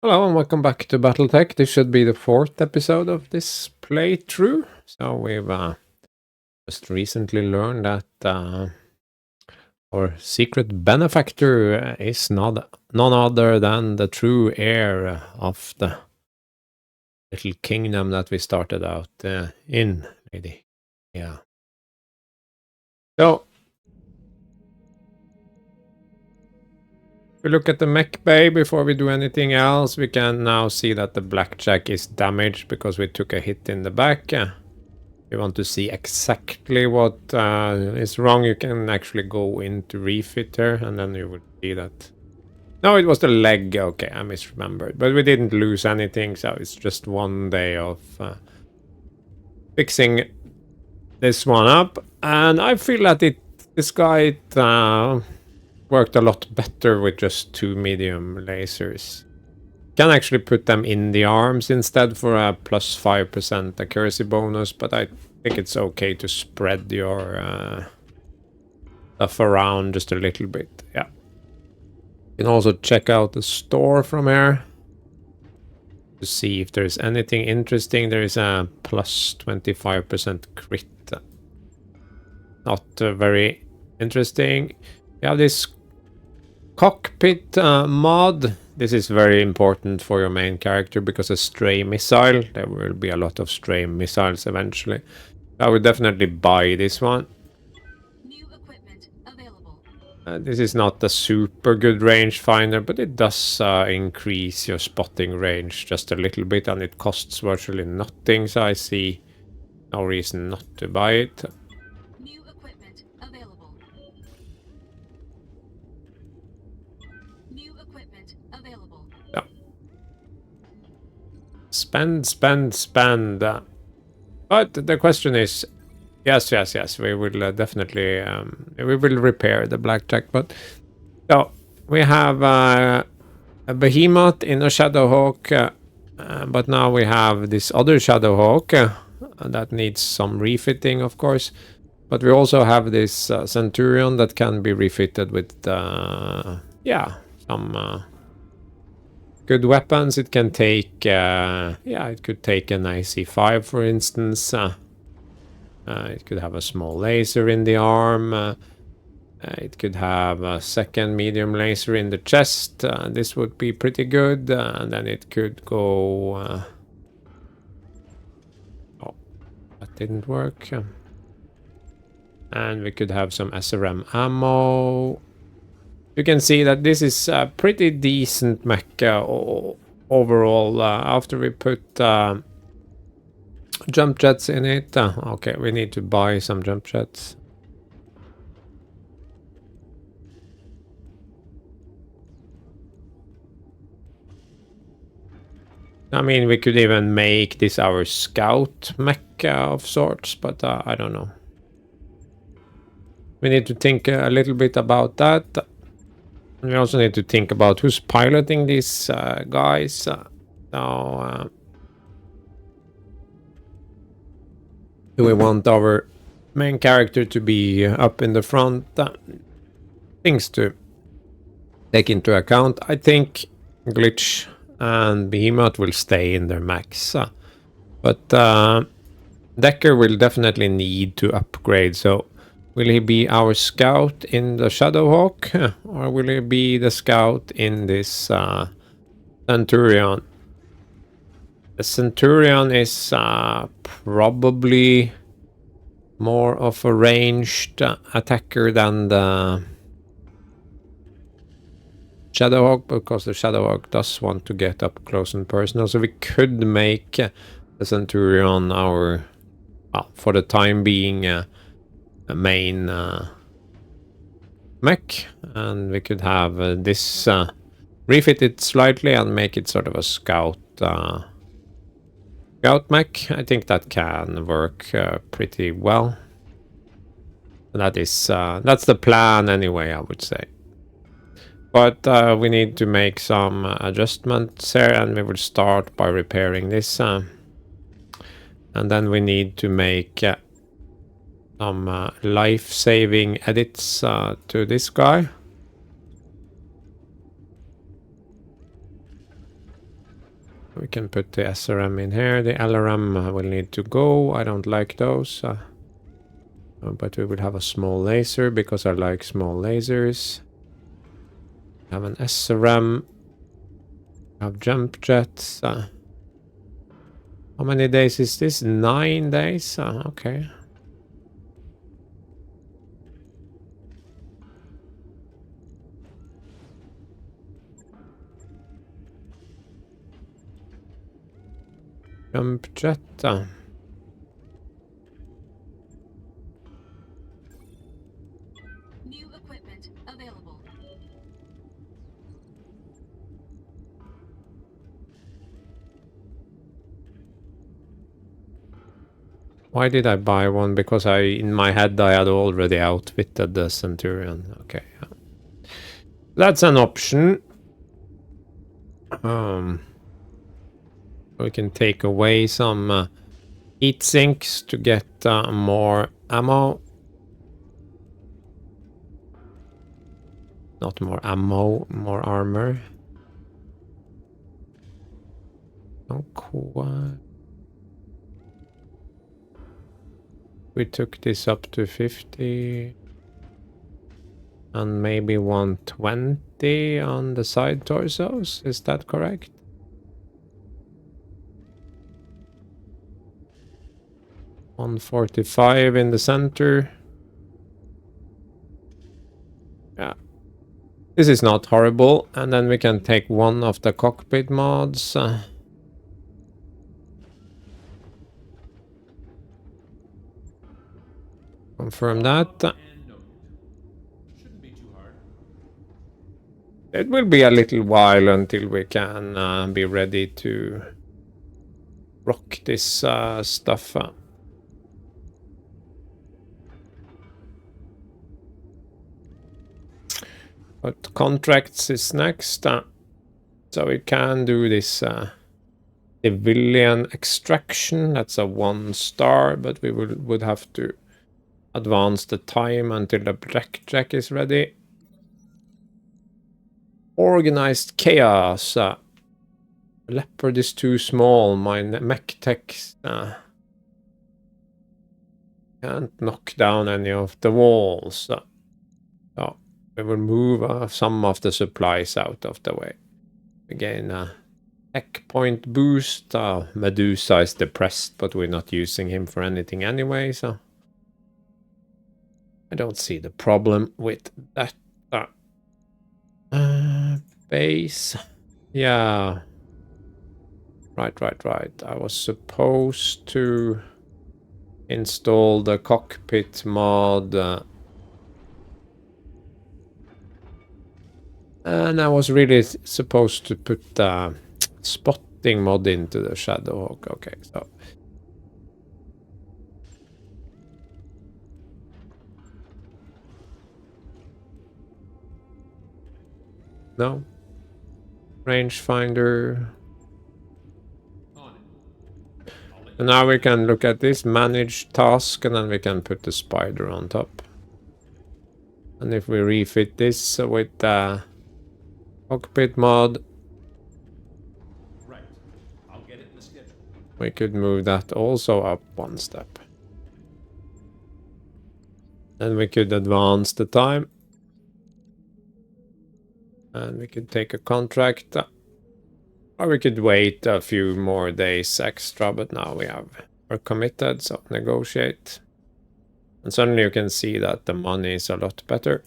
Hello and welcome back to BattleTech. This should be the 4th episode of this playthrough. So we've just recently learned that our secret benefactor is none other than the true heir of the little kingdom that we started out in, lady. Yeah. So we look at the mech bay before we do anything else. We can now see that the blackjack is damaged because we took a hit in the back. You want to see exactly what is wrong, you can actually go into refitter and then you will see that. No, it was the leg. Okay, I misremembered. But we didn't lose anything, so it's just one day of fixing this one up. And I feel that this guy worked a lot better with just 2 medium lasers. Can actually put them in the arms instead for a plus 5% accuracy bonus, but I think it's okay to spread your stuff around just a little bit. Yeah. You can also check out the store from here to see if there's anything interesting. There is a plus 25% crit. Not very interesting. We have this cockpit mod. This is very important for your main character because a stray missile. There will be a lot of stray missiles eventually. I would definitely buy this one. New equipment available. This is not a super good rangefinder, but it does increase your spotting range just a little bit, and it costs virtually nothing, so I see no reason not to buy it. New equipment available. New equipment available. Yeah. Spend. But the question is, yes, we will definitely, we will repair the blackjack. But so we have a behemoth in a Shadowhawk, but now we have this other Shadowhawk that needs some refitting, of course. But we also have this Centurion that can be refitted with, yeah, some good weapons. It can take, yeah, it could take an IC5, for instance. It could have a small laser in the arm. It could have a second medium laser in the chest. This would be pretty good. And then it could go... oh, that didn't work. And we could have some SRM ammo. You can see that this is a pretty decent mech overall. After we put jump jets in it. Okay, we need to buy some jump jets. I mean, we could even make this our scout mech of sorts, but I don't know. We need to think a little bit about that. We also need to think about who's piloting these guys. Now, do we want our main character to be up in the front? Things to take into account. I think Glitch and Behemoth will stay in their max. But Decker will definitely need to upgrade. So will he be our scout in the Shadowhawk? Or will he be the scout in this Centurion? The Centurion is probably more of a ranged attacker than the Shadowhawk, because the Shadowhawk does want to get up close and personal. So we could make the Centurion our, well, for the time being, a main mech. And we could have this refit it slightly and make it sort of a scout mech. I think that can work pretty well. That is that's the plan anyway, I would say. But we need to make some adjustments here, and we will start by repairing this. And then we need to make some life-saving edits to this guy. We can put the SRM in here. The LRM will need to go. I don't like those. But we will have a small laser because I like small lasers. Have an SRM. Have jump jets. How many days is this? 9 days? Okay. Jump jet. New equipment available. Why did I buy one? Because in my head I had already outfitted the Centurion. Okay. That's an option. We can take away some heat sinks to get more ammo. Not more ammo, more armor. Oh, cool. We took this up to 50. And maybe 120 on the side torsos. Is that correct? $145 in the center. Yeah. This is not horrible. And then we can take one of the cockpit mods. Confirm that. It will be a little while until we can be ready to rock this stuff. But contracts is next. So we can do this civilian extraction. That's a 1 star, but we would have to advance the time until the blackjack is ready. Organized chaos. Leopard is too small. My mech tech can't knock down any of the walls. So we will move some of the supplies out of the way. Again, tech point boost. Medusa is depressed, but we're not using him for anything anyway, so I don't see the problem with that. Base. Yeah. Right. I was supposed to install the cockpit mod. And I was really supposed to put the spotting mod into the Shadowhawk. Okay, so. No. Rangefinder. And now we can look at this manage task, and then we can put the spider on top. And if we refit this with the cockpit mod, I'll get it in the schedule. We could move that also up 1 step. Then we could advance the time. And we could take a contract. Or we could wait a few more days extra, but now we're committed, so negotiate. And suddenly you can see that the money is a lot better.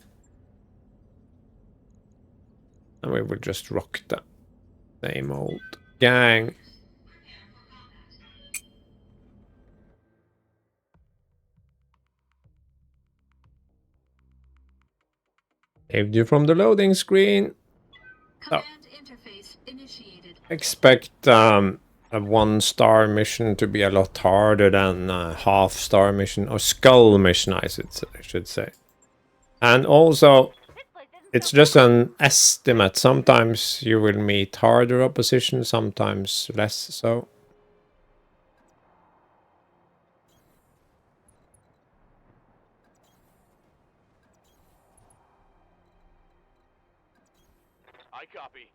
And we will just rock the same old gang. Saved you from the loading screen. Command interface initiated. Expect a 1 star mission to be a lot harder than a half star mission or skull mission, I should say. And also, it's just an estimate. Sometimes you will meet harder opposition, sometimes less so. I copy.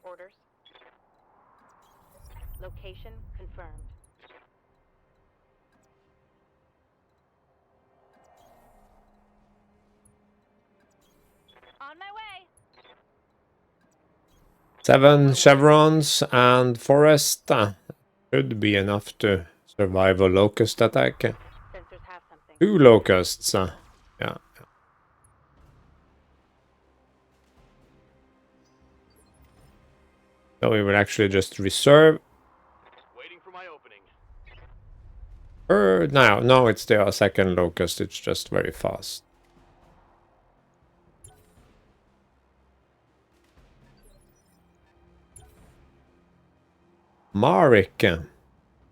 Orders. Location confirmed. On my way. 7 chevrons and forest should be enough to survive a locust attack. Sensors have something. 2 locusts. Yeah. So we will actually just reserve. Waiting for my opening. No, it's the second locust. It's just very fast. Marik.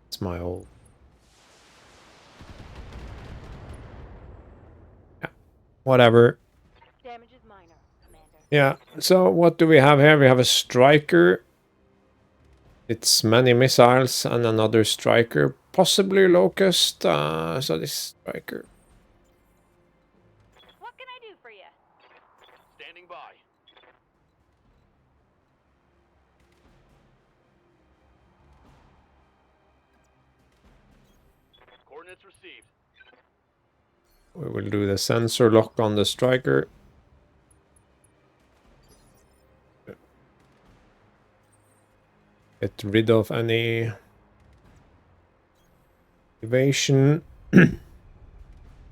It's my old. Yeah. Whatever. Damage is minor, Commander. Yeah. So what do we have here? We have a striker. It's many missiles and another striker. Possibly locust. So this striker. What can I do for you? Standing by. Coordinates received. We will do the sensor lock on the striker. Get rid of any evasion. And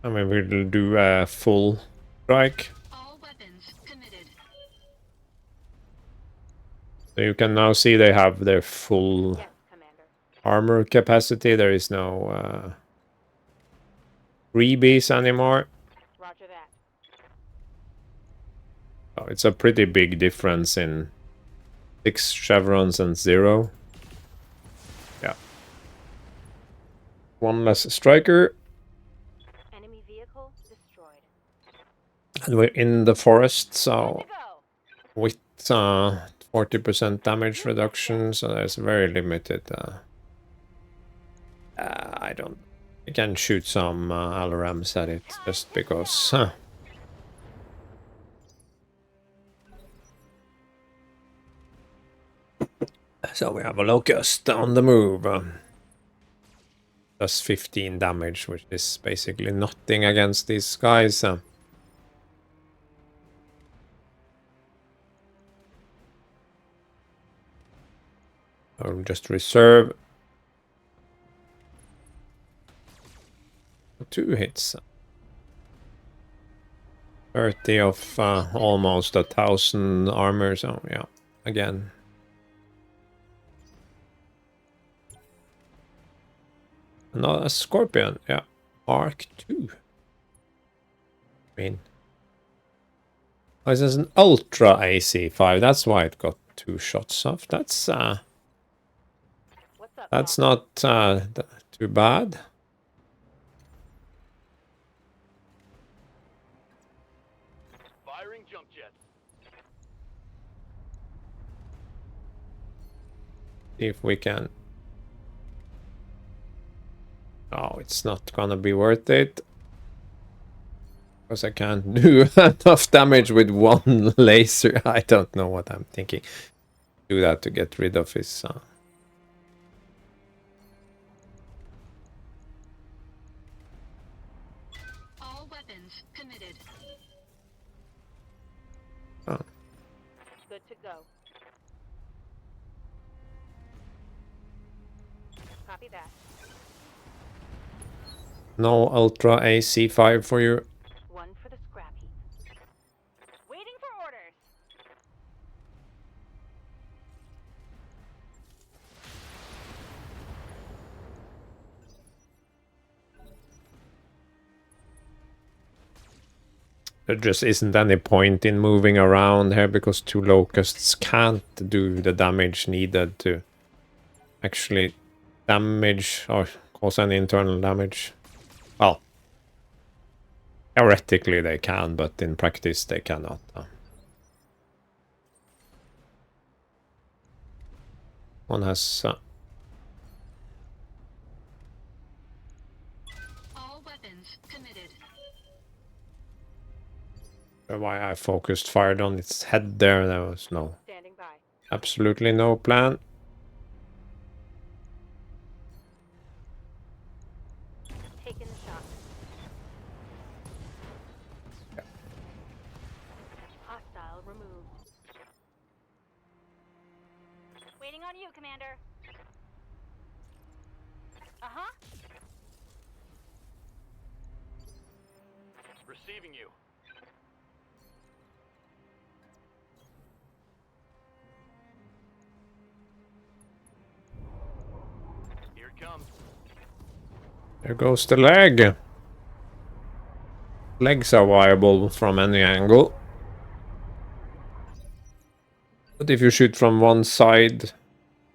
we will do a full strike. All weapons committed. So you can now see they have their full Yes, Commander. armor capacity. There is no freebies anymore. Roger that. Oh, it's a pretty big difference in 6 chevrons and 0. Yeah. 1 less striker. Enemy vehicle destroyed. And we're in the forest, Good so to go. with 40% damage reduction, so there's very limited. I don't. I can shoot some LRMs at it just because. So we have a locust on the move. Does 15 damage, which is basically nothing against these guys. I'll just reserve 2 hits. 30 of almost 1,000 armor, so yeah, again. Another scorpion, yeah. Mark 2. I mean, oh, this is an ultra AC5. That's why it got 2 shots off. That's What's up, that's Bob? not too bad. Firing jump jets. See if we can. Oh, it's not gonna be worth it. Because I can't do enough damage with 1 laser. I don't know what I'm thinking. Do that to get rid of his. All weapons committed. Oh. Good to go. Copy that. No Ultra AC5 for you. 1 for the scrap heap. Waiting for orders. There just isn't any point in moving around here because 2 locusts can't do the damage needed to actually damage or cause any internal damage. Well, theoretically they can, but in practice they cannot. One has All weapons committed. why I focused fired on its head there. There was no Standing by. Absolutely no plan. Taking the shot. Hostile removed. Waiting on you, Commander. Uh-huh. Receiving you. Here it comes. There goes the leg. Legs are viable from any angle. But if you shoot from one side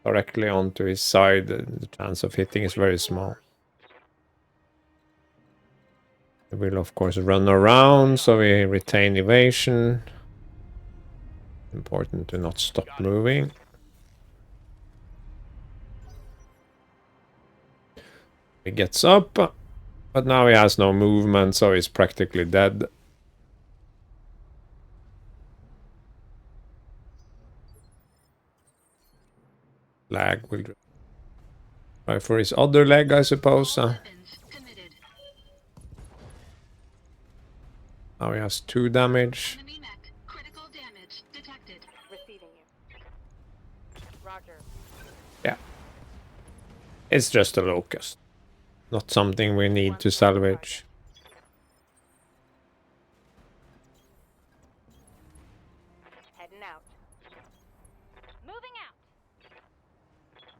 directly onto his side, the chance of hitting is very small. He will of course run around, so we retain evasion. Important to not stop moving. He gets up, but now he has no movement, so he's practically dead. Lag will try for his other leg, I suppose. All weapons committed. Now he has 2 damage. Enemy mech. Critical damage detected. Receiving you. Roger. Yeah. It's just a locust. Not something we need to salvage. Heading out. Moving out.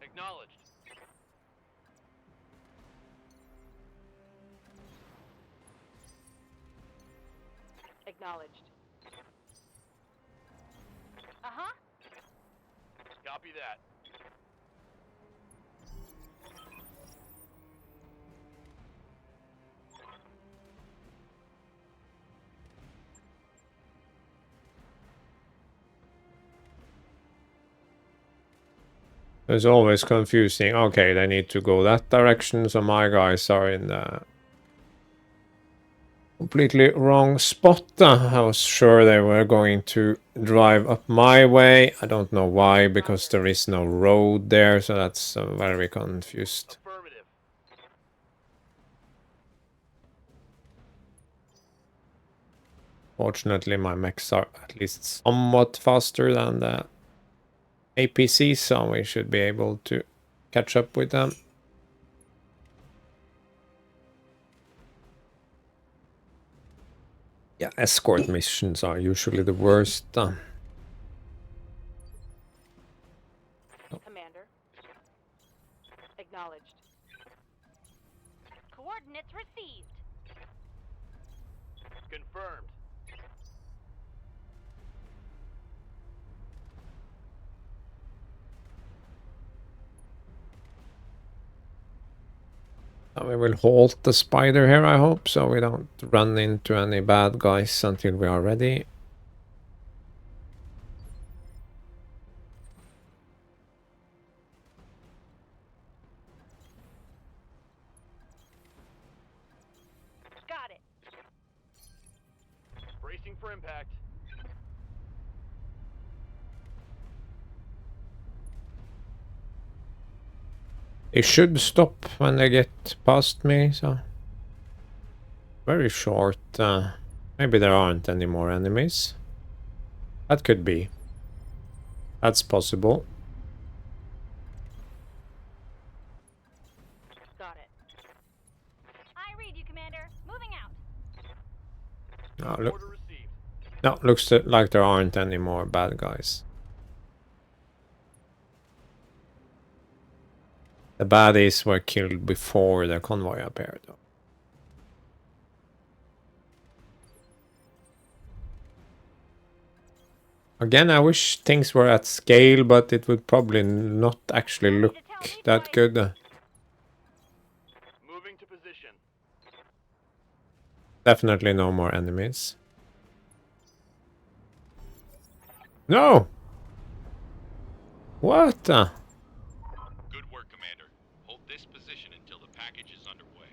Acknowledged. Acknowledged. Uh-huh. Copy that. It's always confusing. Okay, they need to go that direction, so my guys are in the completely wrong spot. I was sure they were going to drive up my way. I don't know why, because there is no road there, so that's very confused. Affirmative. Fortunately, my mechs are at least somewhat faster than the APC, so we should be able to catch up with them. Yeah, escort missions are usually the worst. Commander. Acknowledged. Coordinates received. Confirmed. We will halt the spider here, I hope, so we don't run into any bad guys until we are ready. Got it. Bracing for impact. They should stop when they get past me, so... Very short. Maybe there aren't any more enemies. That could be. That's possible. Got it. I read you, Commander. Moving out. Oh, look. Order received. No, looks like there aren't any more bad guys. The baddies were killed before the convoy appeared, though. Again, I wish things were at scale, but it would probably not actually look that good. Moving to position. Definitely no more enemies. No! What the? Good work, Commander. Hold this position until the package is underway.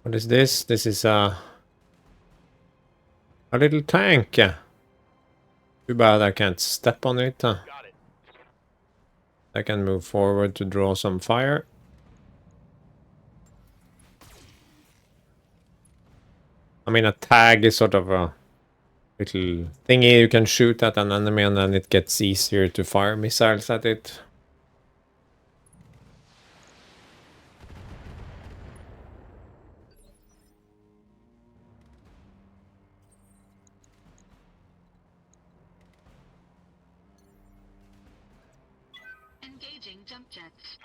What is this? This is a little tank. Too bad I can't step on it. Got it. I can move forward to draw some fire. I mean, a tag is sort of a little thingy you can shoot at an enemy and then it gets easier to fire missiles at it. Engaging jump jets.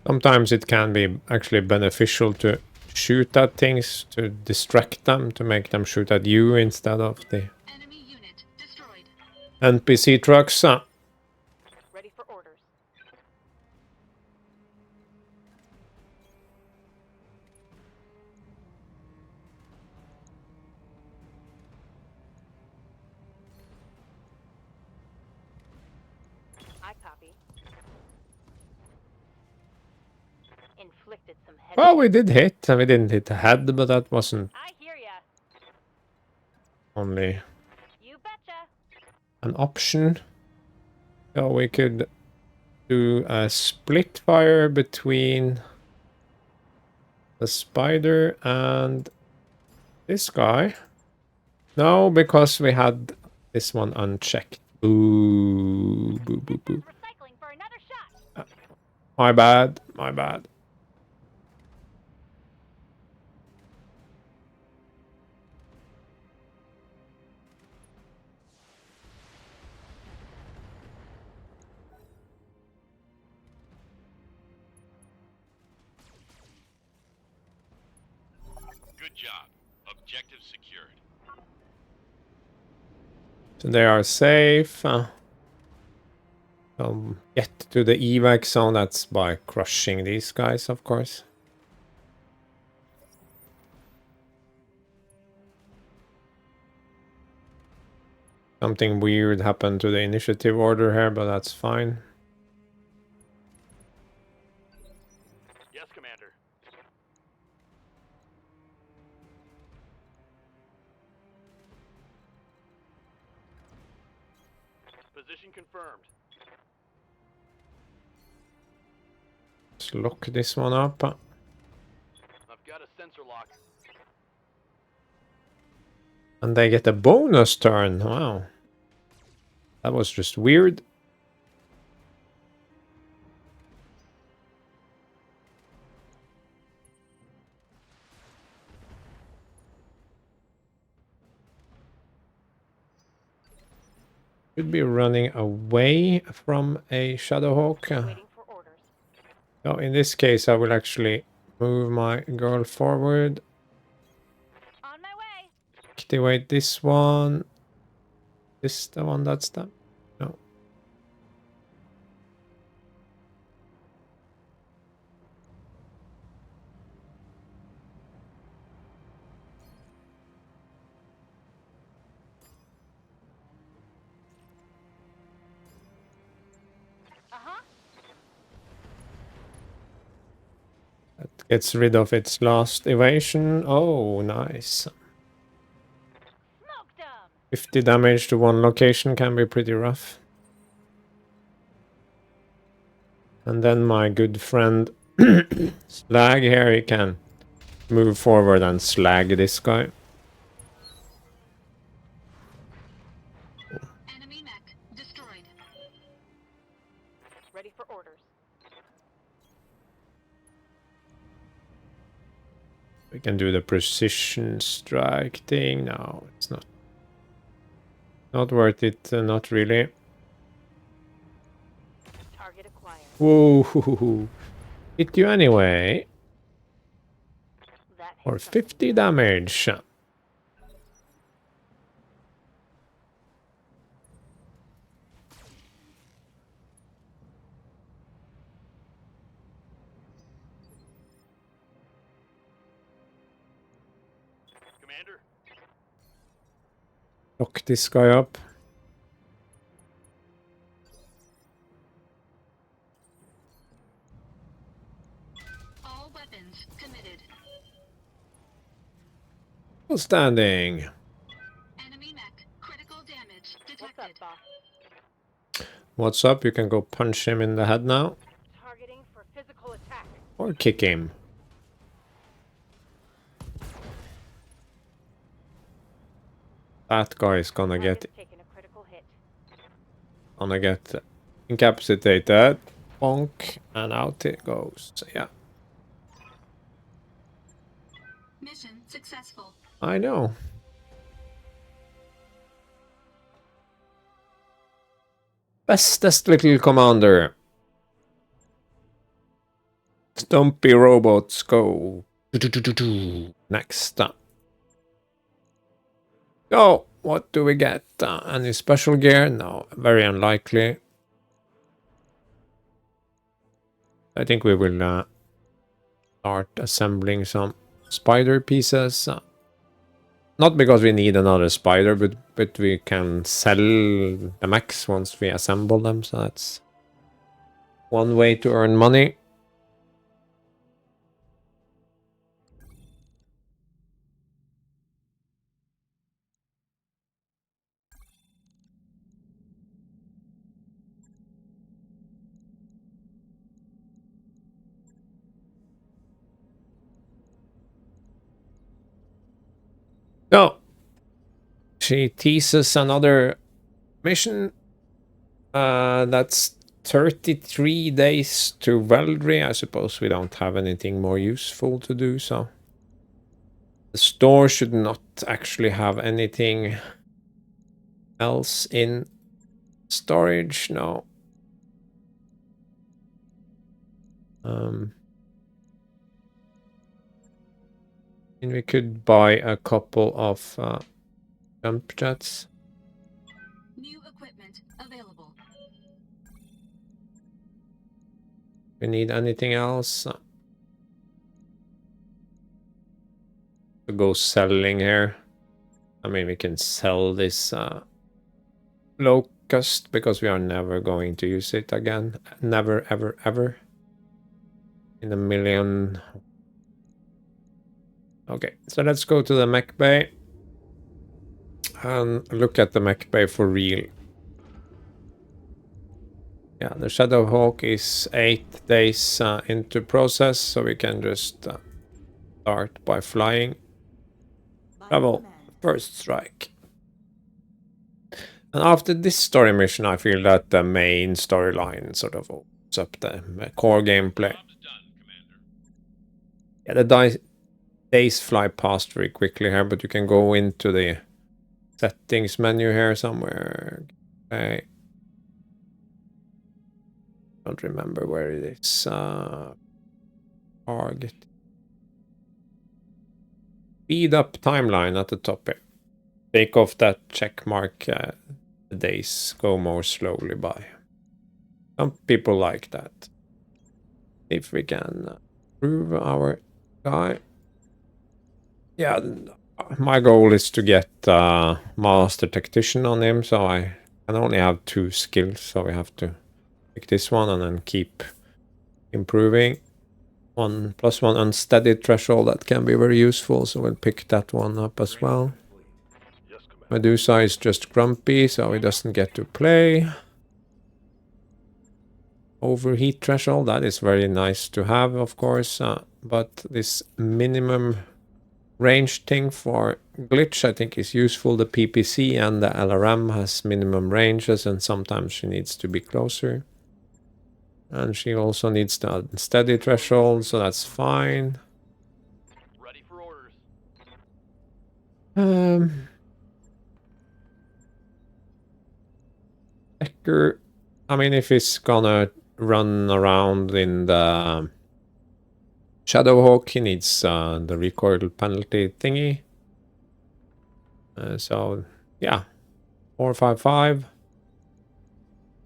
Sometimes it can be actually beneficial to shoot at things, to distract them, to make them shoot at you instead of the Enemy unit destroyed. NPC trucks. Ready for orders. I copy. Inflicted some heavy. Well, we did hit. We didn't hit the head, but that wasn't I hear ya. only You betcha. an option. So we could do a split fire between the spider and this guy. No, because we had this one unchecked. Boo, boo, boo, boo. Recycling for another shot. My bad, my bad. Good job. Objective secured. So they are safe. Get to the evac zone. That's by crushing these guys, of course. Something weird happened to the initiative order here, but that's fine. Yes, Commander. Position confirmed. Let's lock this one up. I've got a sensor lock. And they get a bonus turn. Wow. That was just weird. Should be running away from a Shadowhawk. Waiting for orders. So in this case, I will actually move my girl forward. On my way. Activate this one. This the one that's done? No. Uh-huh. That gets rid of its last evasion. Oh, nice. Smoked 'em. 50 damage to one location can be pretty rough. And then my good friend Slag here, he can move forward and slag this guy. Enemy mech destroyed. Ready for orders. We can do the precision strike thing. No, it's not. Not worth it. Not really. Target acquired. Whoa. Hit you anyway. That For hit something 50 good. damage. Commander, Lock this guy up. weapons committed. Standing. Enemy mech. Critical damage What's up, detected. boss? What's up? You can go punch him in the head now. Targeting for physical attack. Or kick him. That guy is gonna get Taking a critical hit. incapacitated. Bonk. And out it goes. Yeah. Mission successful. I know. Bestest little commander. Stumpy robots go. Next. Go. What do we get? Any special gear? No. Very unlikely. I think we will start assembling some spider pieces. Not because we need another spider, but we can sell the mechs once we assemble them. So that's one way to earn money. So she teases another mission. That's 33 days to Veldry. I suppose we don't have anything more useful to do, so the store should not actually have anything else in storage. No. And we could buy a couple of jump jets. New equipment available. We need anything else to go selling here. I mean, we can sell this locust because we are never going to use it again. Never, ever, ever. In a million. Okay, so let's go to the mech bay and look at the mech bay for real. Yeah, the Shadowhawk is 8 days into process, so we can just start by flying. Travel, first strike. And after this story mission, I feel that the main storyline sort of opens up the core gameplay. Yeah, the days fly past very quickly here, but you can go into the settings menu here somewhere. Okay. Don't remember where it is. Target. Speed up timeline at the top here. Take off that check mark. The days go more slowly by. Some people like that. If we can prove our guy. Yeah, my goal is to get Master Tactician on him, so I can only have 2 skills, so we have to pick this one and then keep improving. 1+1 unsteady threshold, that can be very useful, so we'll pick that one up as well. Medusa is just grumpy, so he doesn't get to play. Overheat threshold, that is very nice to have, of course, but this minimum range thing for glitch I think is useful. The PPC and the LRM has minimum ranges, and sometimes she needs to be closer. And she also needs the unsteady threshold, so that's fine. Ready for orders. Decker, I mean, if he's gonna run around in the Shadowhawk, he needs the recoil penalty thingy. So, yeah. 455.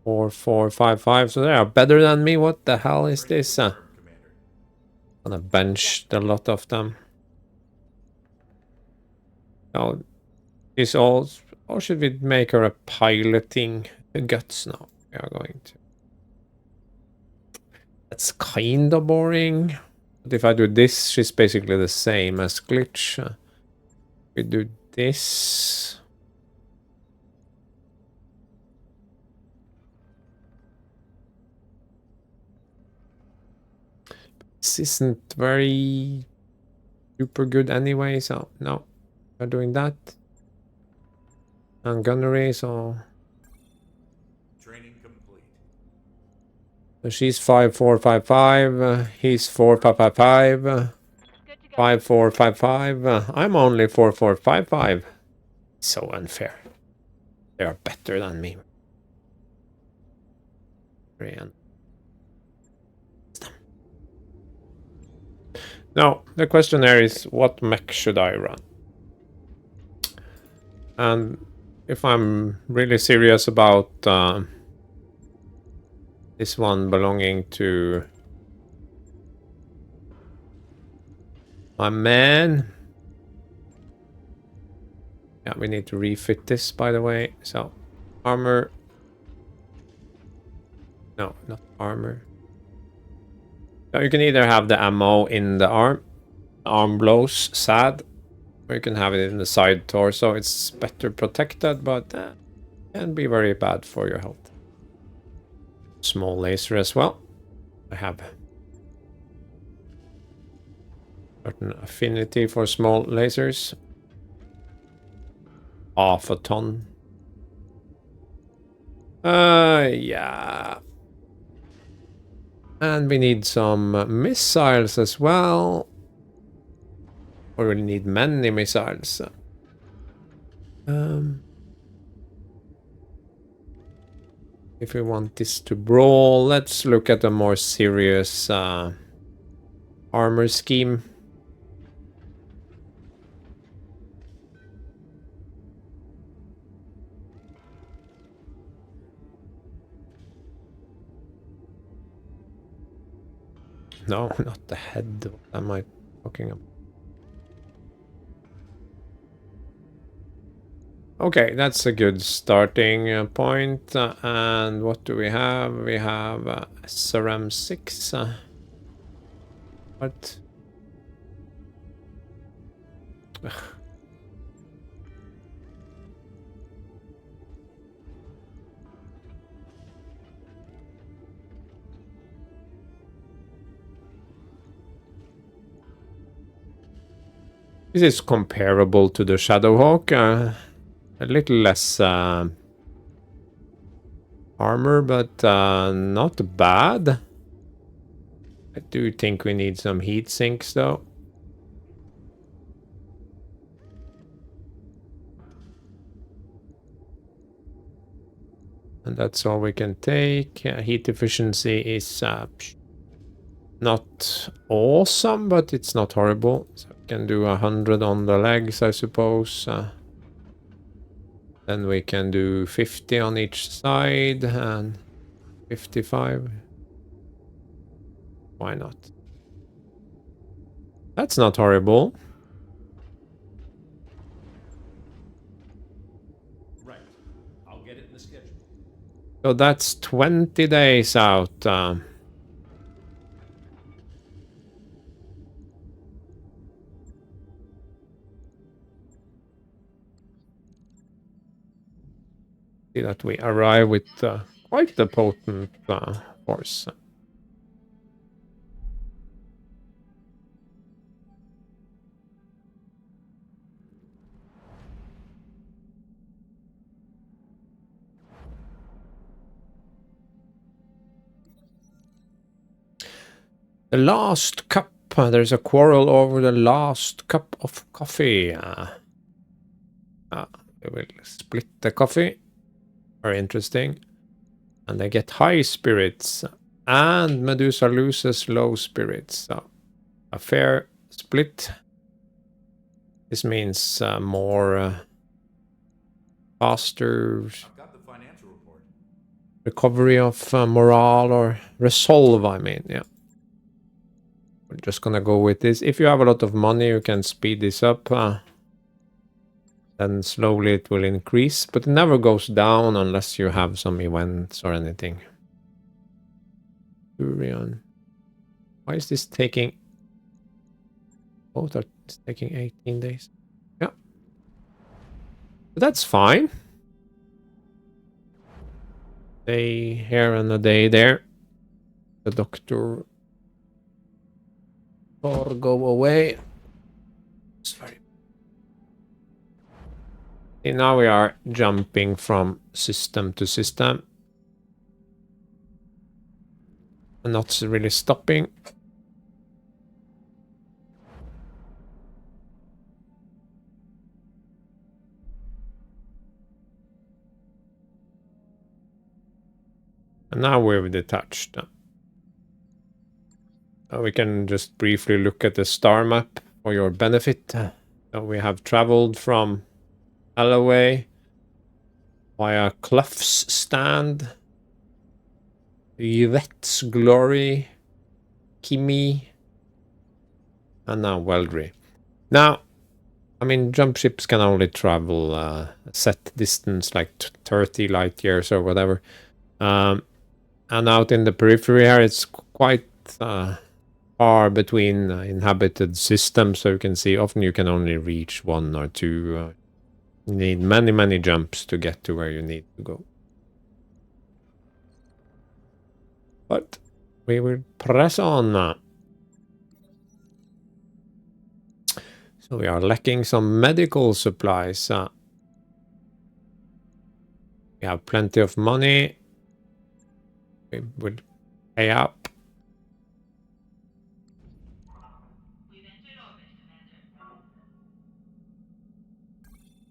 4455. So they are better than me. What the hell is this? Gonna bench a lot of them. Oh, is all. Or should we make her a piloting the guts now? We are going to. That's kind of boring. But if I do this, she's basically the same as glitch. We do this. This isn't very super good anyway, so no. We're doing that. And gunnery, so... Training complete. So she's 5455, he's 4555, Good to go. 5455. I'm only 4455. So unfair. They are better than me. Now, the question here is, what mech should I run? And if I'm really serious about this one belonging to my man. Yeah, we need to refit this, by the way. So, armor. No, not armor. So you can either have the ammo in the arm blows, sad, or you can have it in the side torso. It's better protected, but can be very bad for your health. Small laser as well. I have certain affinity for small lasers. Half a ton. Yeah. And we need some missiles as well. Or we need many missiles. If we want this to brawl, let's look at a more serious armor scheme. No, not the head. What am I talking about? Okay, that's a good starting point. And what do we have? We have SRM 6. What? Ugh. This is comparable to the Shadowhawk. A little less armor, but not bad. I do think we need some heat sinks, though. And that's all we can take. Heat efficiency is not awesome, but it's not horrible. So we can do 100 on the legs, I suppose. Then we can do 50 on each side and 55. Why not? That's not horrible. Right. I'll get it in the schedule. So that's 20 days out. See that we arrive with quite a potent force. The last cup. There's a quarrel over the last cup of coffee. We will split the coffee. Very interesting. And they get high spirits. And Medusa loses low spirits. So a fair split. This means more faster I've got the financial report. recovery of morale or resolve, I mean, yeah. We're just gonna go with this. If you have a lot of money, you can speed this up. Then slowly it will increase, but it never goes down unless you have some events or anything. Urion. Why is this taking both are taking 18 days. Yeah. But that's fine. Day here and a day there. The doctor or go away. It's very... See, now we are jumping from system to system. And not really stopping. And now we've detached. We can just briefly look at the star map for your benefit. So we have traveled from Alloway via Clough's Stand, Yvette's Glory, Kimi, and now Weldry. Now, I mean, jump ships can only travel a set distance, like 30 light years or whatever. And out in the periphery here, it's quite far between inhabited systems, so you can see often you can only reach 1 or 2. You need many jumps to get to where you need to go. But we will press on now. So we are lacking some medical supplies. We have plenty of money. We will pay up.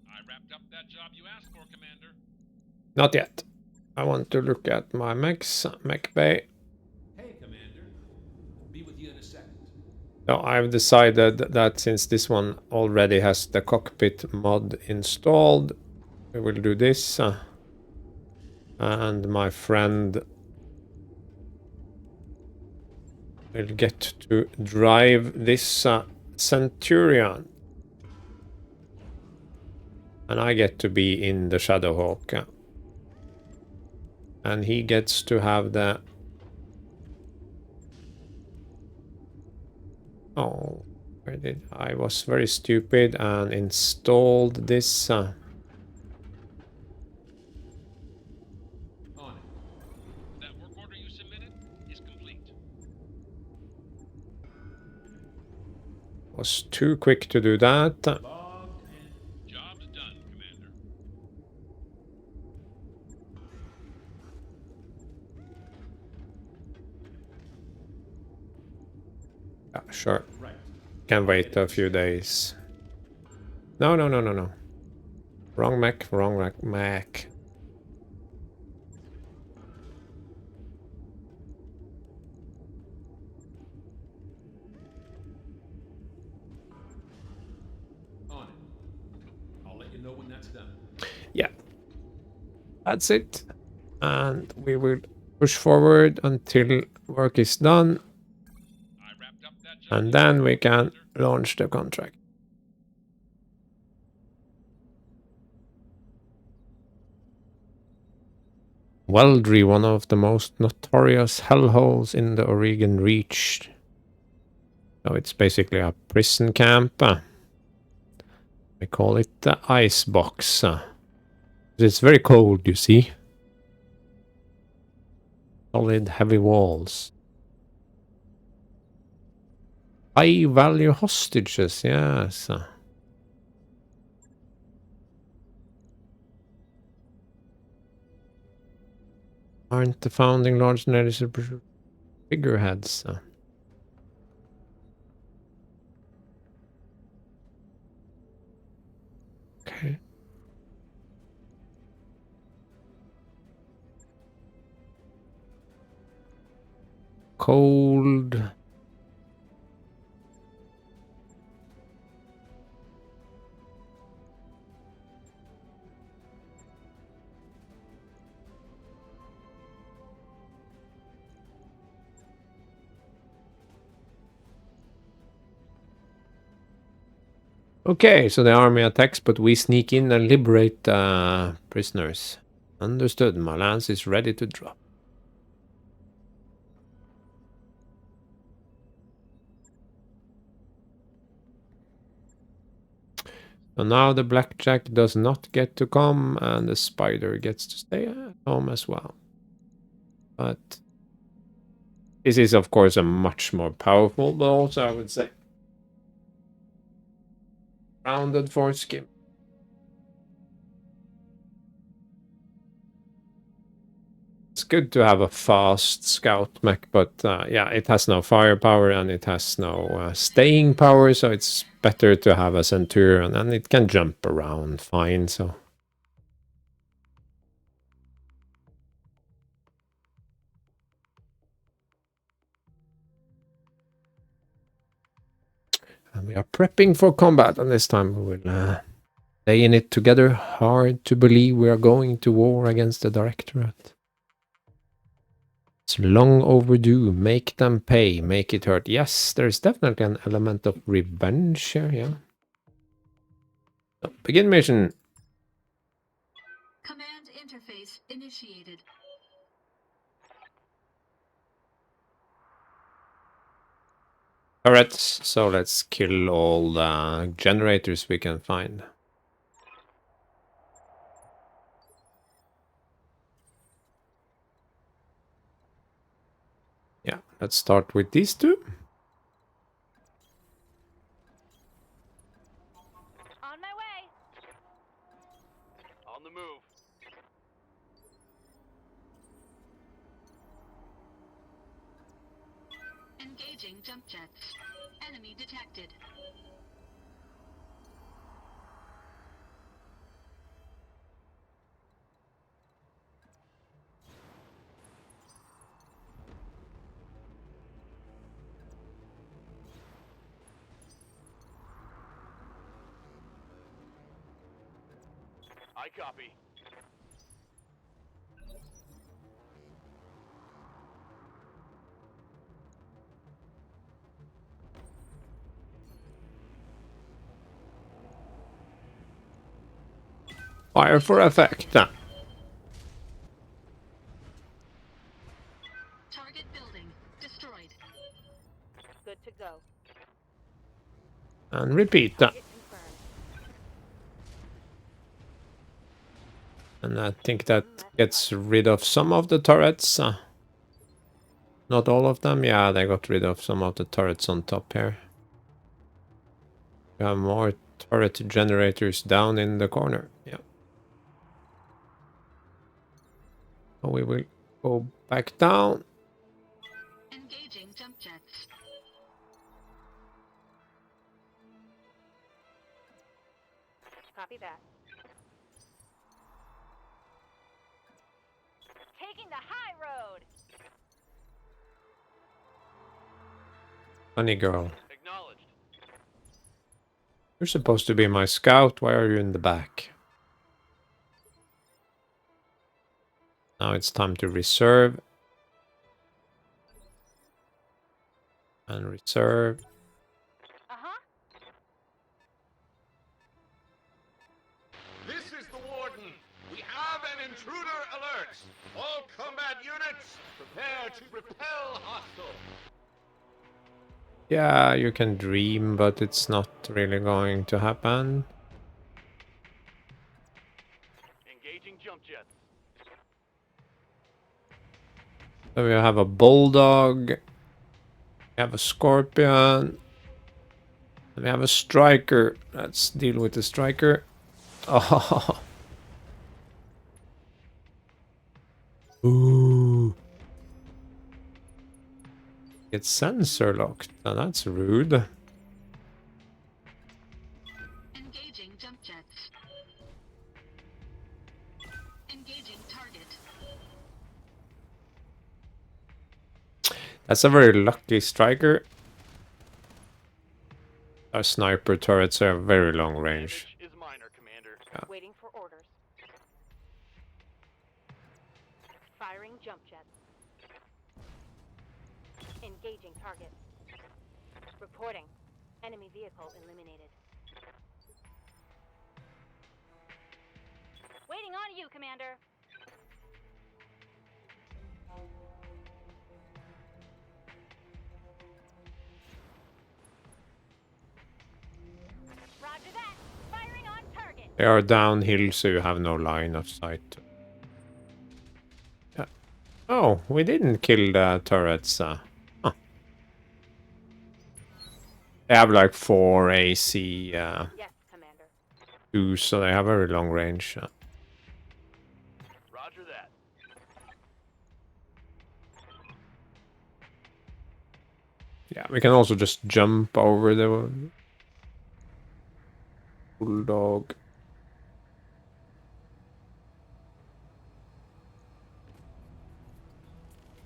I wrapped up that job you asked for, Commander. Not yet. I want to look at my mechs, mech bay. Hey, Commander. Be with you in a second. So I've decided that since this one already has the cockpit mod installed, we will do this. And my friend will get to drive this Centurion. And I get to be in the Shadowhawk. And he gets to have the... Oh, where did I was very stupid and installed this. On it. That work order you submitted is complete. Was too quick to do that. Logged in. Job's done, Commander. Yeah, sure. Right. Can wait a few days. No. Wrong mech, wrong mech. On it. I'll let you know when that's done. Yeah. That's it. And we will push forward until work is done. I wrapped up that job. And then we can launch the contract. Weldry, one of the most notorious hellholes in the Aurigan Reach. So it's basically a prison camp. We call it the Icebox. It's very cold, you see. Solid, heavy walls. High value hostages, yes. Aren't the founding large figureheads? Okay. Cold. Okay, so the army attacks, but we sneak in and liberate prisoners. Understood. My lance is ready to drop. So now the blackjack does not get to come, and the spider gets to stay at home as well. But this is, of course, a much more powerful, but also, I would say, rounded force scheme. It's good to have a fast scout mech, but yeah, it has no firepower and it has no staying power, so it's better to have a Centurion, and it can jump around fine, so... And we are prepping for combat, and this time we will stay in it together. Hard to believe we are going to war against the Directorate. It's long overdue. Make them pay. Make it hurt. Yes, there's definitely an element of revenge here, yeah. So, begin mission. Command interface initiated. Turrets, so let's kill all the generators we can find. Yeah, let's start with these two. On my way. On the move. Engaging jump jets. Enemy detected. I copy. Fire for effect. Target building destroyed. Good to go. And repeat. Target confirmed. And I think that gets rid of some of the turrets. Not all of them. Yeah, they got rid of some of the turrets on top here. We have more turret generators down in the corner. Yeah. So we will go back down. Engaging jump jets. Copy that. Taking the high road. Funny girl. Acknowledged. You're supposed to be my scout. Why are you in the back? Now it's time to reserve. And reserve. Uh-huh. This is the Warden. We have an intruder alert. All combat units, prepare to repel hostile. Yeah, you can dream, but it's not really going to happen. Engaging jump jets. So we have a bulldog. We have a scorpion. And we have a striker. Let's deal with the striker. Oh. Ooh. It's sensor locked. Now that's rude. Engaging jump jets. Engaging target. That's a very lucky striker. Our sniper turrets are very long range. Damage is minor, Commander. Waiting for orders. Firing jump jets. Engaging target. Reporting. Enemy vehicle eliminated. Waiting on you, Commander. Roger that. Firing on They are downhill, so you have no line of sight. Oh, we didn't kill the turrets. Huh. They have like 4 AC Yes, Commander. 2, so they have very long range. Roger that. Yeah, we can also just jump over the bulldog.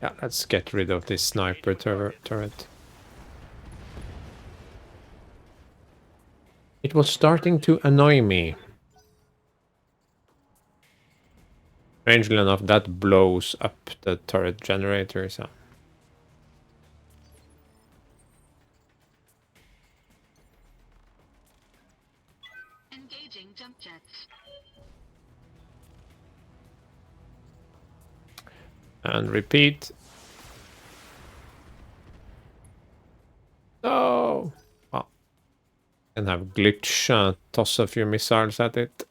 Yeah, let's get rid of this sniper turret. It was starting to annoy me. Strangely enough, that blows up the turret generator, so... Engaging jump jets. And repeat. No! Well, can have glitch, toss a few missiles at it.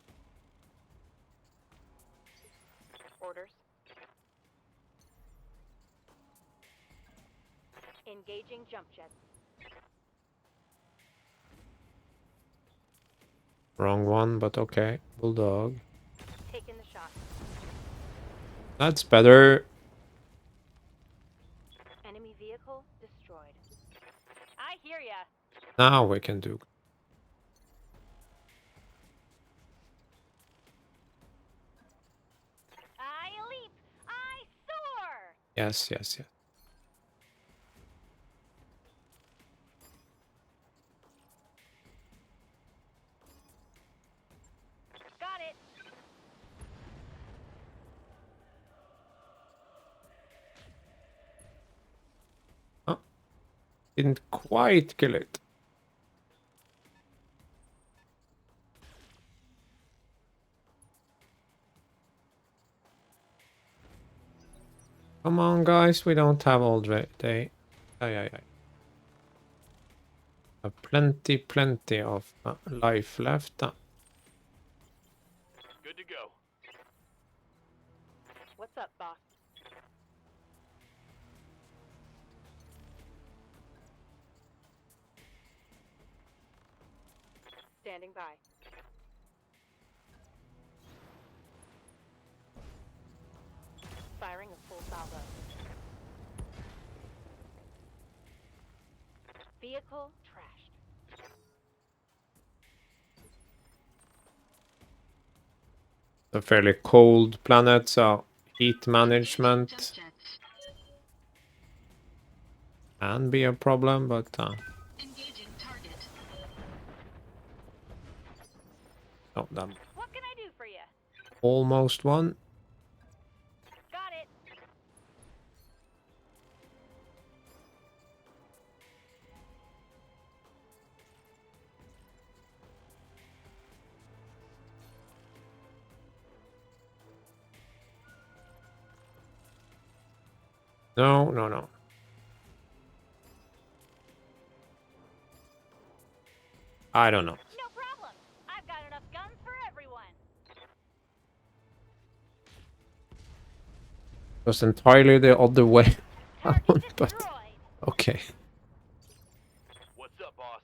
Orders. Engaging jump jets. Wrong one, but okay. Bulldog. Taking the shot. That's better. Enemy vehicle destroyed. I hear ya. Now we can do. I leap. I soar. Yes, yes, yes. Got it. Didn't quite kill it. Come on, guys, we don't have all day. Aye. Have plenty of life left. Good to go. What's up, boss? Standing by. Firing a full salvo. Vehicle trashed. A fairly cold planet, so heat management Jump jets. can be a problem, but Engaging target. oh, damn. What can I do for you? Almost one. Got it. No. I don't know. No problem. I've got enough guns for everyone. It was entirely the other way Target around, but destroyed. okay. What's up, boss?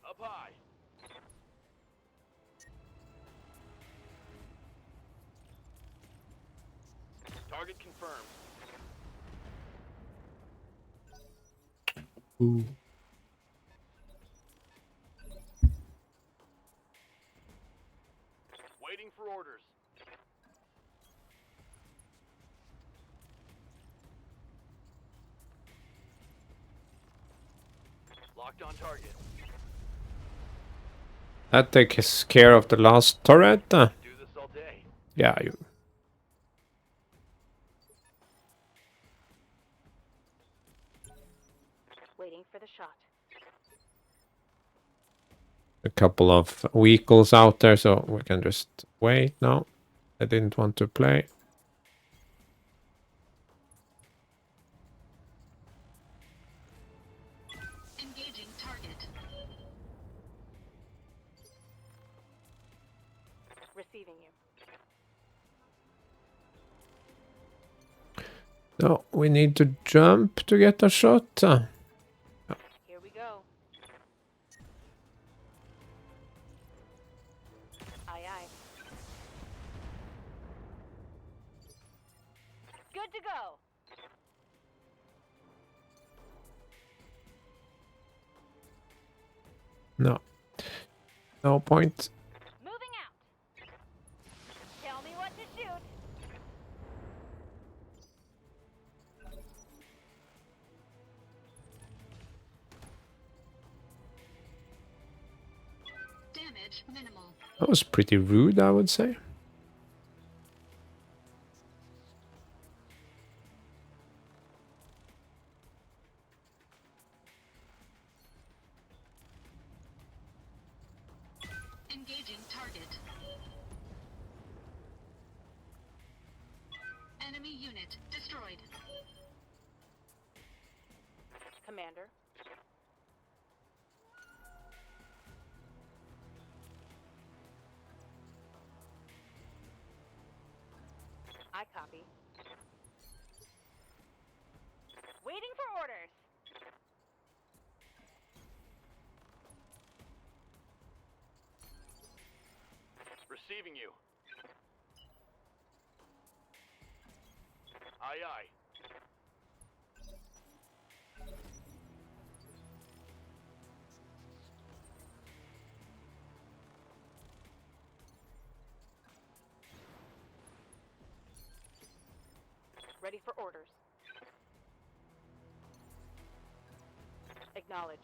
Up high. Target confirmed. Ooh. Waiting for orders. Locked on target. That takes care of the last turret. Do this all day. Yeah, you. Waiting for the shot. A couple of vehicles out there, so we can just wait. No, I didn't want to play. Engaging target. Receiving you. No, we need to jump to get a shot. Here we go. Aye, aye. Good to go. No. No point. Moving out. Tell me what to shoot. Damage minimal. That was pretty rude, I would say. Engaging target. Enemy unit destroyed. Commander. I copy. Waiting for orders. Receiving you. Aye, aye. Ready for orders. Acknowledged.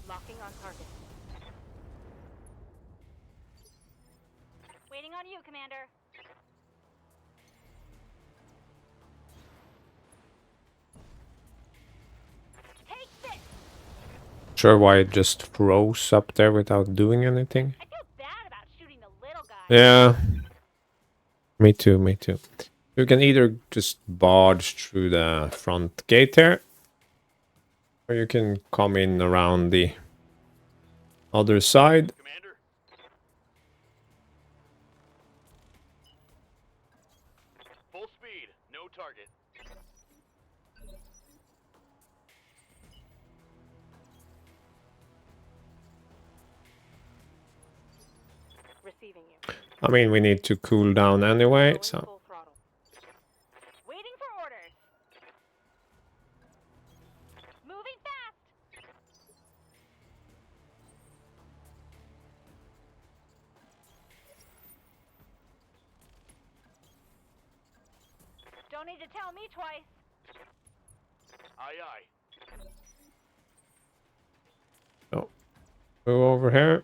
Locking on target. Waiting on you, Commander. Take this! Sure why it just froze up there without doing anything. I feel bad about shooting the little guy. Yeah. Me too, me too. You can either just barge through the front gate here, or you can come in around the other side. Commander? Full speed, no target. Receiving you. I mean, we need to cool down anyway, Going so... full throttle. Waiting for orders. Moving fast. Don't need to tell me twice. Aye, aye. So, move over here.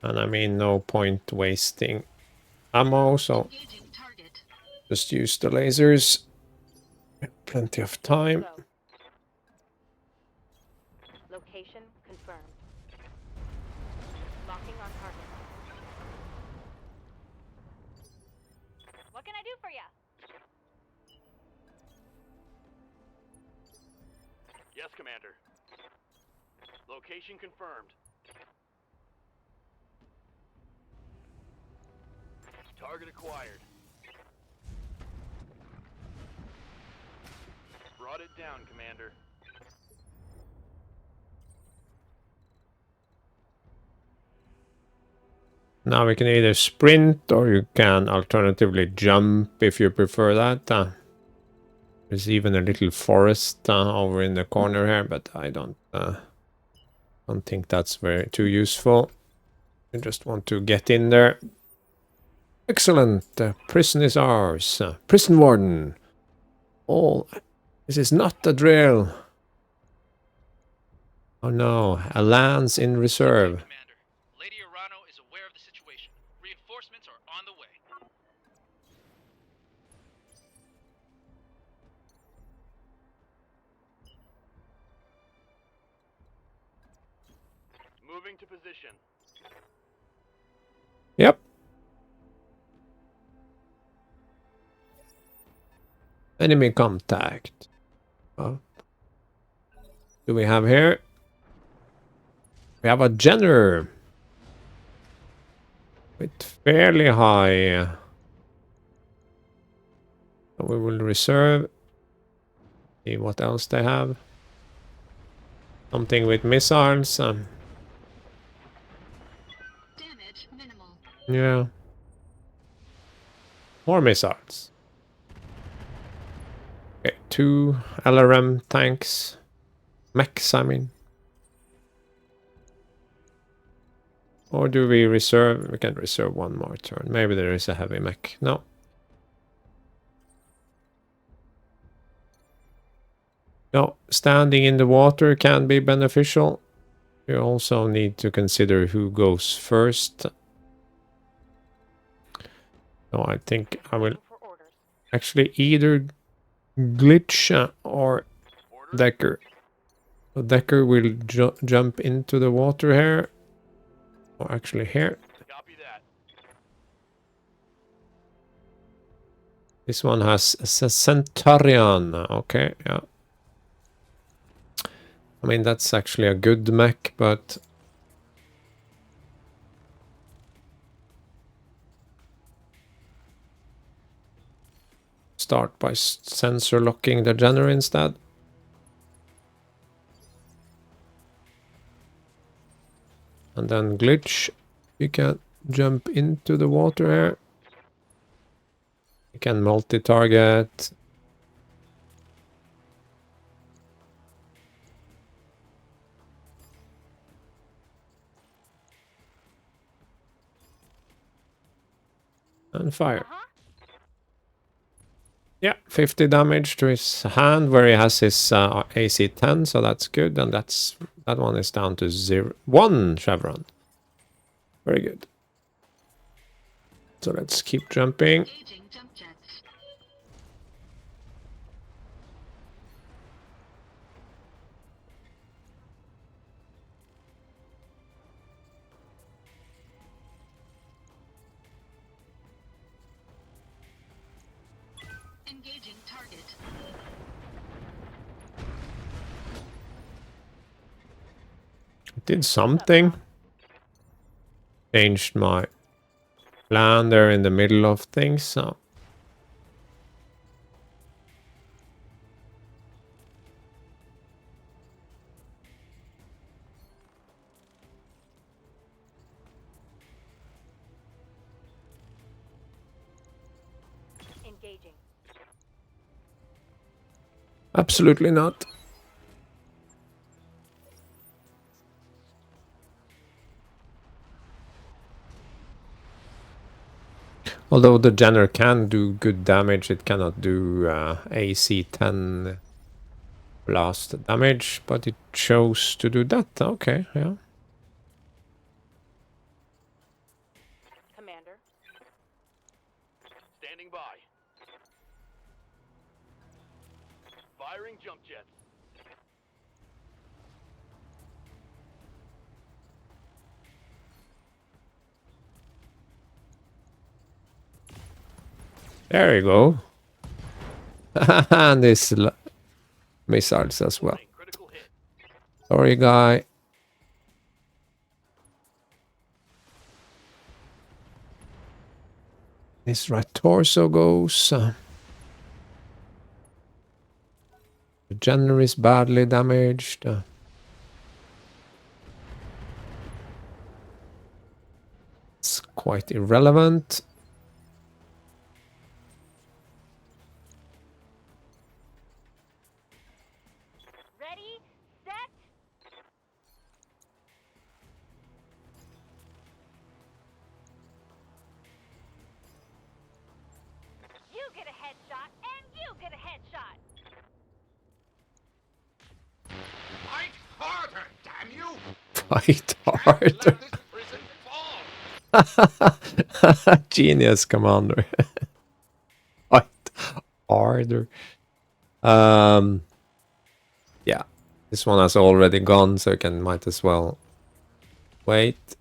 And I mean, no point wasting ammo, so Engaging target. just use the lasers. Plenty of time. Go. Location confirmed. Locking on target. What can I do for you? Yes, Commander. Location confirmed. Target acquired. Brought it down, Commander. Now we can either sprint or you can alternatively jump if you prefer that. There's even a little forest over in the corner here, but I don't think that's very too useful. You just want to get in there. Excellent. Prison is ours. Prison warden. All. This is not a drill. Oh no, a lance in reserve. Commander, Lady Urano is aware of the situation. Reinforcements are on the way. Moving to position. Yep. Enemy contact. Oh. do we have here? We have a Jenner with fairly high. So we will reserve. See what else they have. Something with missiles. Damage minimal. Yeah. More missiles. Okay, 2 LRM tanks. Mechs, I mean. Or do we reserve? We can reserve one more turn. Maybe there is a heavy mech. No. No, standing in the water can be beneficial. You also need to consider who goes first. So I think I will For orders. actually either glitch or Order. Decker. So Decker will jump into the water here. Or actually here. Copy that. This one has a Centurion. Okay, yeah. I mean, that's actually a good mech, but... Start by sensor locking the Jenner instead. And then glitch. You can jump into the water here. You can multi-target. And fire. Yeah, 50 damage to his hand where he has his AC 10, so that's good. And that one is down to 1 chevron. Very good. So let's keep jumping. Engaging jump jets. Engaging target. Did something. Changed my plan there in the middle of things, so... Engaging. Absolutely not. Although the Jenner can do good damage, it cannot do AC 10 blast damage, but it chose to do that. Okay, yeah. Commander. Standing by. Firing jump jets. There you go. And this missiles as well. Critical hit. Sorry, guy. His right torso goes. The Jenner is badly damaged. It's quite irrelevant. Ready, set. You get a headshot, and you get a headshot. Fight harder, damn you! Fight Can't harder. let this prison fall! Genius, Commander. Fight harder. Yeah, this one has already gone, so you might as well wait.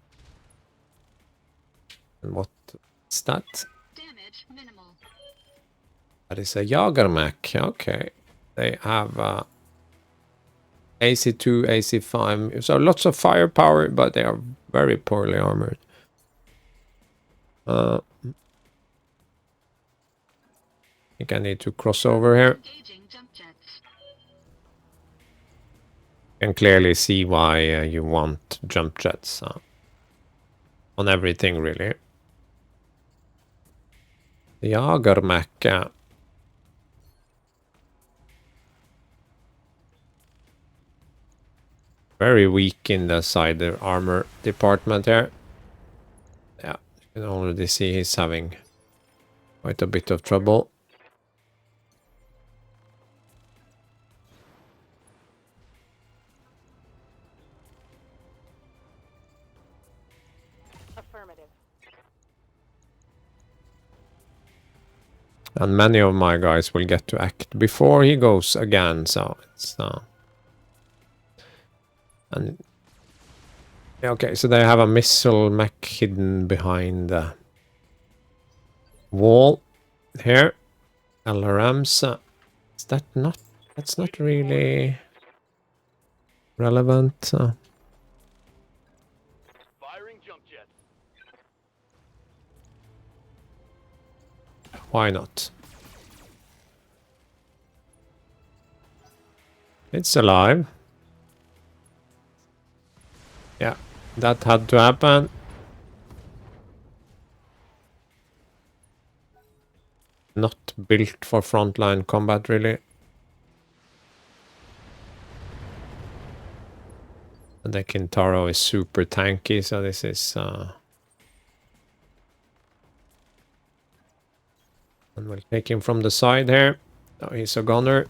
And what is that? Damage minimal. That is a Jagermech. Okay, they have AC2, AC5. So lots of firepower, but they are very poorly armored. I think I need to cross over here. Engaging jump jets. You can clearly see why you want jump jets on everything, really. The Jagermech. Very weak in the side armor department here. Yeah, you can already see he's having quite a bit of trouble. Affirmative. And many of my guys will get to act before he goes again, so it's and okay, so they have a missile mech hidden behind the wall here. LRMs. Is that not? That's not really relevant. Firing jump jets. Why not? It's alive. Yeah, that had to happen. Not built for frontline combat, really. And the Kintaro is super tanky, so this is... And we'll take him from the side here. Oh, he's a gunner.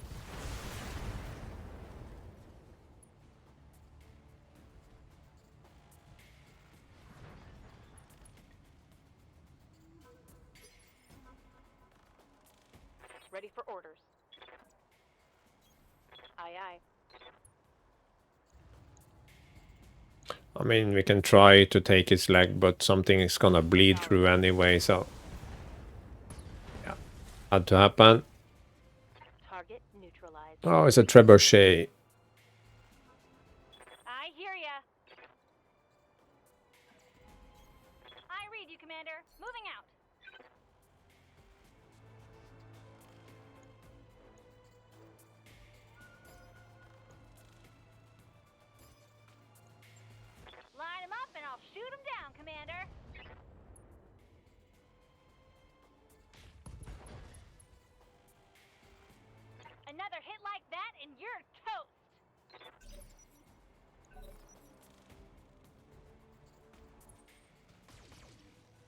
Ready for orders. Aye, aye. I mean, we can try to take his leg, but something is gonna bleed through anyway, so... Yeah, had to happen. Target neutralized. Oh, it's a trebuchet. I hear ya. I read you, Commander. Moving out. Line him up and I'll shoot him down, Commander. Another hit like that and you're toast.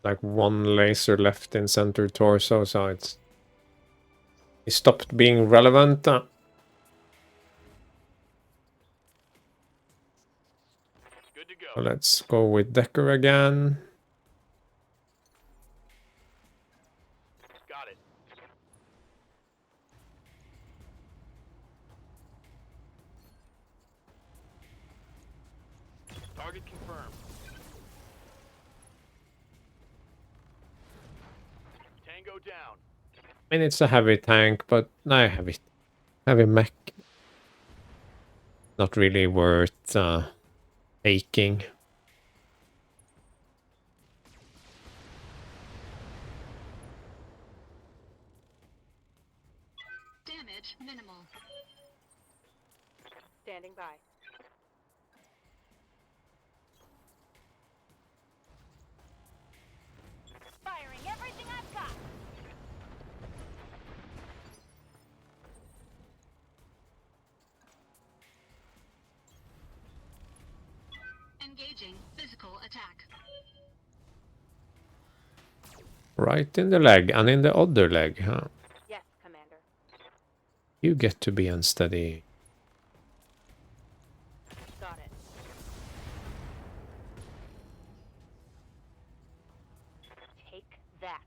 Like one laser left in center torso, so it's... He stopped being relevant. Good to go. So let's go with Decker again. Got it. Target confirmed. Tango down. I mean, it's a heavy tank, but... No, heavy mech. Not really worth taking. Damage minimal. Standing by. Firing everything I've got. Engaging physical attack. Right in the leg, and in the other leg, huh? Yes, Commander. You get to be unsteady. Got it. Take that.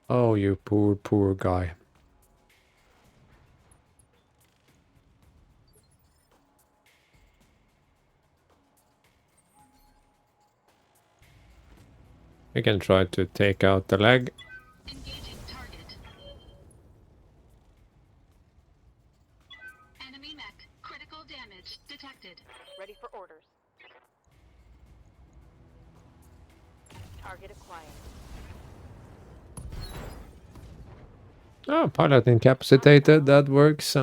Oh, you poor guy. We can try to take out the leg. Engaging target. Enemy mech. Critical damage detected. Ready for orders. Target acquired. Oh, pilot incapacitated. That works.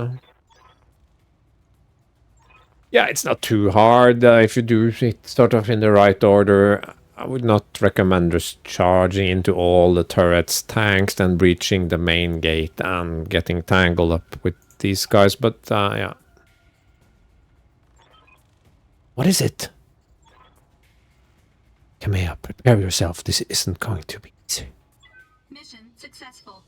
Yeah, it's not too hard if you do it sort of in the right order. I would not recommend just charging into all the turrets, tanks, and breaching the main gate and getting tangled up with these guys, but yeah. What is it? Come here, prepare yourself. This isn't going to be easy. Mission successful.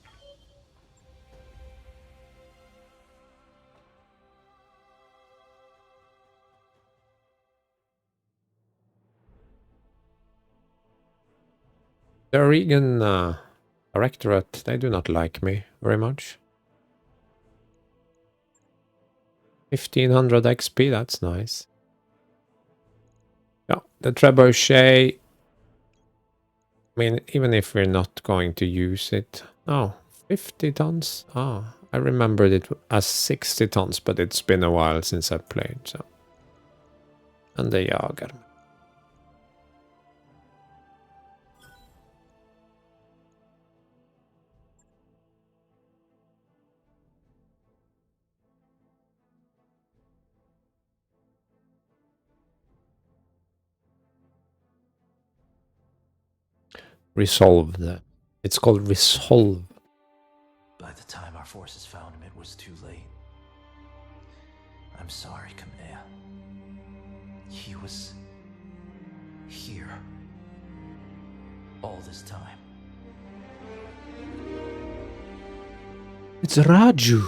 The Aurigan Directorate, they do not like me very much. 1500 XP, that's nice. Yeah, the trebuchet. I mean, even if we're not going to use it. Oh, 50 tons? Ah, I remembered it as 60 tons, but it's been a while since I played, so. And the jager. Resolve. It's called Resolve. By the time our forces found him, it was too late. I'm sorry, Kamea. He was here all this time. It's Raju.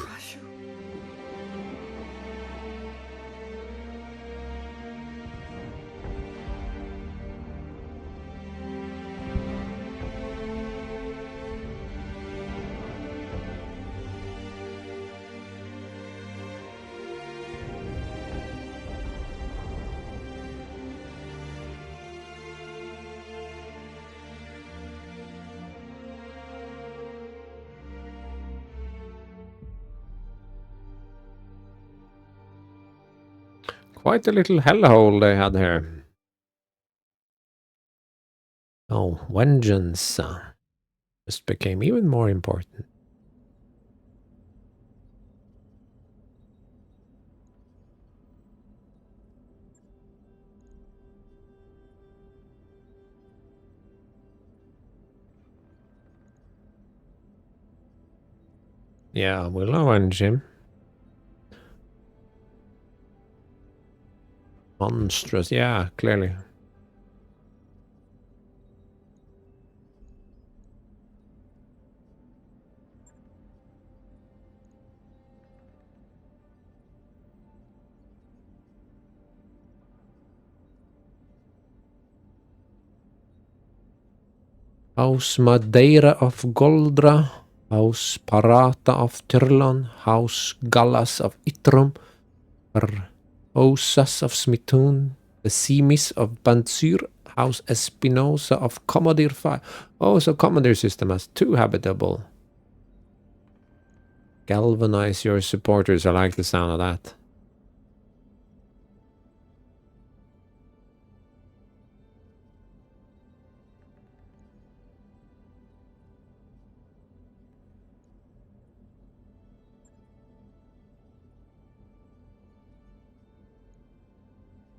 Quite a little hellhole they had here. Oh, vengeance just became even more important. Yeah, we'll avenge him. Monstrous, yeah, clearly. House Madeira of Goldra, House Parata of Tirlon, House Gallas of Itrum, Osas of Smithun, the Seamis of Bansur, House Espinosa of Commodore 5. Oh, so Commodore system has 2 habitable. Galvanize your supporters. I like the sound of that.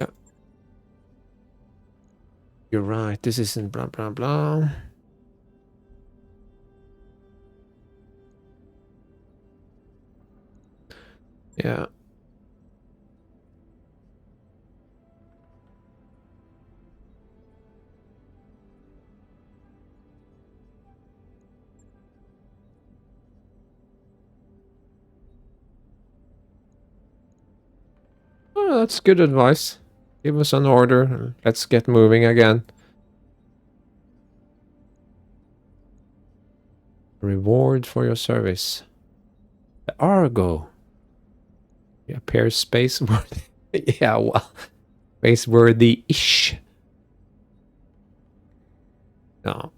Yeah. You're right. This isn't blah, blah, blah. Yeah. Oh, that's good advice. Give us an order. Let's get moving again. Reward for your service. The Argo. You appear space-worthy. Yeah, well, space-worthy-ish. No.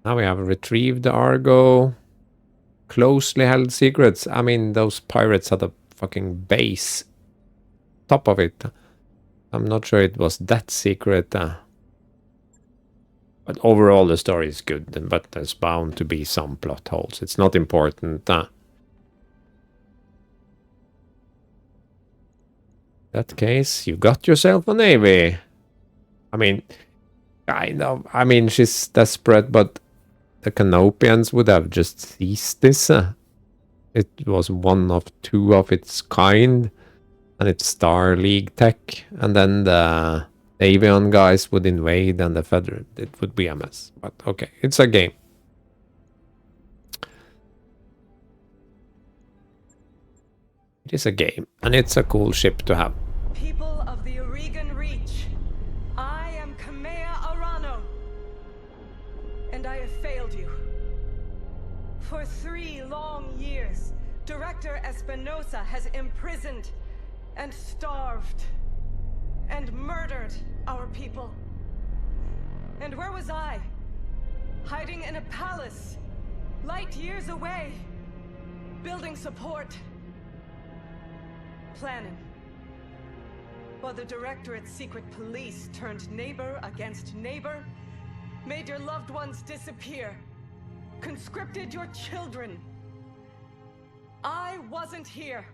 Now we have retrieved the Argo. Closely held secrets. I mean, those pirates had a fucking base. Top of it. I'm not sure it was that secret. But overall the story is good. But there's bound to be some plot holes. It's not important. That case, you got yourself a navy. I mean, kind of. I mean, she's desperate, but the Canopians would have just seized this. It was one of two of its kind, and it's Star League tech, and then the Avian guys would invade, and the Federate. It would be a mess. But okay, it's a game. It is a game, and it's a cool ship to have. People of the Aurigan Reach, I am Kamea Arano, and I have failed you. For 3 long years, Director Espinosa has imprisoned and starved and murdered our people. And where was I? Hiding in a palace, light years away, building support, planning. While the Directorate's secret police turned neighbor against neighbor, made your loved ones disappear, conscripted your children. I wasn't here.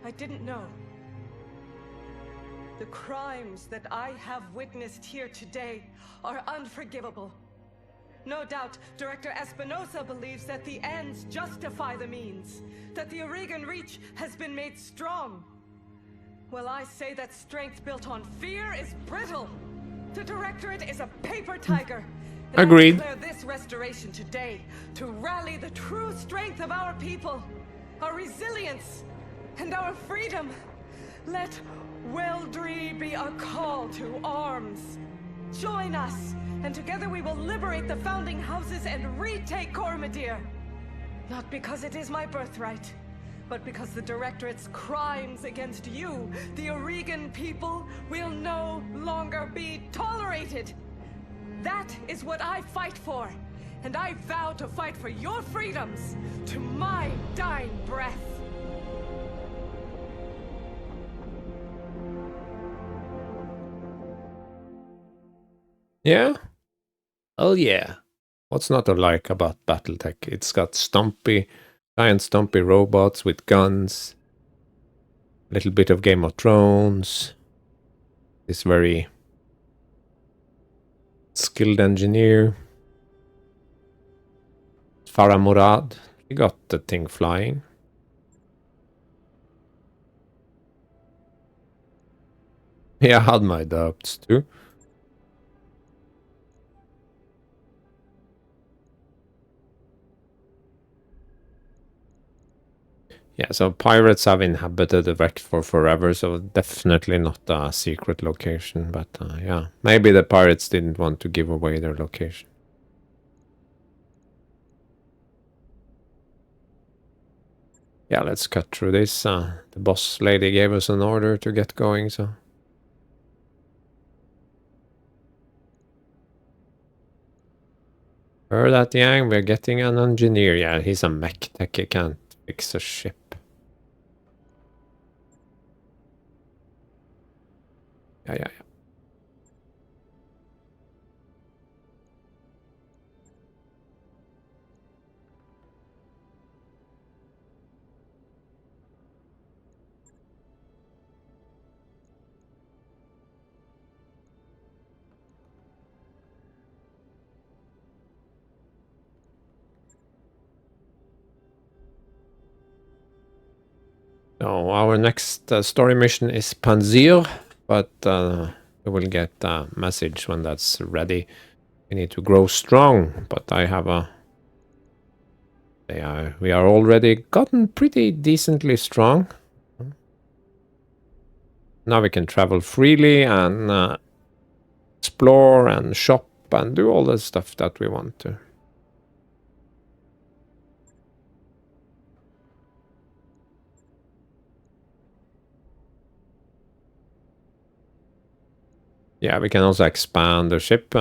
I didn't know. The crimes that I have witnessed here today are unforgivable. No doubt, Director Espinosa believes that the ends justify the means, that the Aurigan Reach has been made strong. Well, I say that strength built on fear is brittle. The Directorate is a paper tiger. And Agreed. I declare this restoration today to rally the true strength of our people, our resilience, and our freedom. Let Weldry be a call to arms. Join us, and together we will liberate the founding houses and retake Cormadir. Not because it is my birthright, but because the Directorate's crimes against you, the Aurigan people, will no longer be tolerated. That is what I fight for, and I vow to fight for your freedoms to my dying breath. Yeah? Oh yeah. What's not to like about BattleTech? It's got giant stumpy robots with guns. A little bit of Game of Thrones. This very skilled engineer. Farah Murad. He got the thing flying. Yeah, I had my doubts too. Yeah, so pirates have inhabited the wreck for forever, so definitely not a secret location. But yeah, maybe the pirates didn't want to give away their location. Yeah, let's cut through this. The boss lady gave us an order to get going, so... Heard that, Yang, we're getting an engineer. Yeah, he's a mech tech, he can't fix a ship. Yeah. So our next story mission is Panzer, but we will get a message when that's ready. We need to grow strong, but I have a... we are already gotten pretty decently strong. Now we can travel freely and explore and shop and do all the stuff that we want to. Yeah, we can also expand the ship.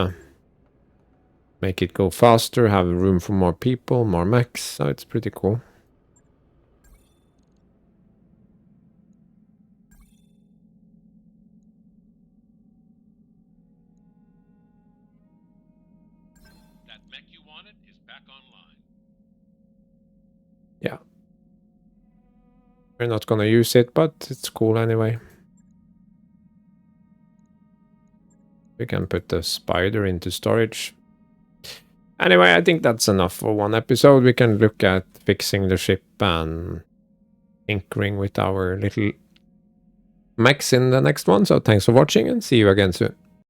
make it go faster, have room for more people, more mechs, so it's pretty cool. That mech you wanted is back online. Yeah. We're not gonna use it, but it's cool anyway. We can put the spider into storage. Anyway, I think that's enough for one episode. We can look at fixing the ship and tinkering with our little mechs in the next one. So thanks for watching and see you again soon.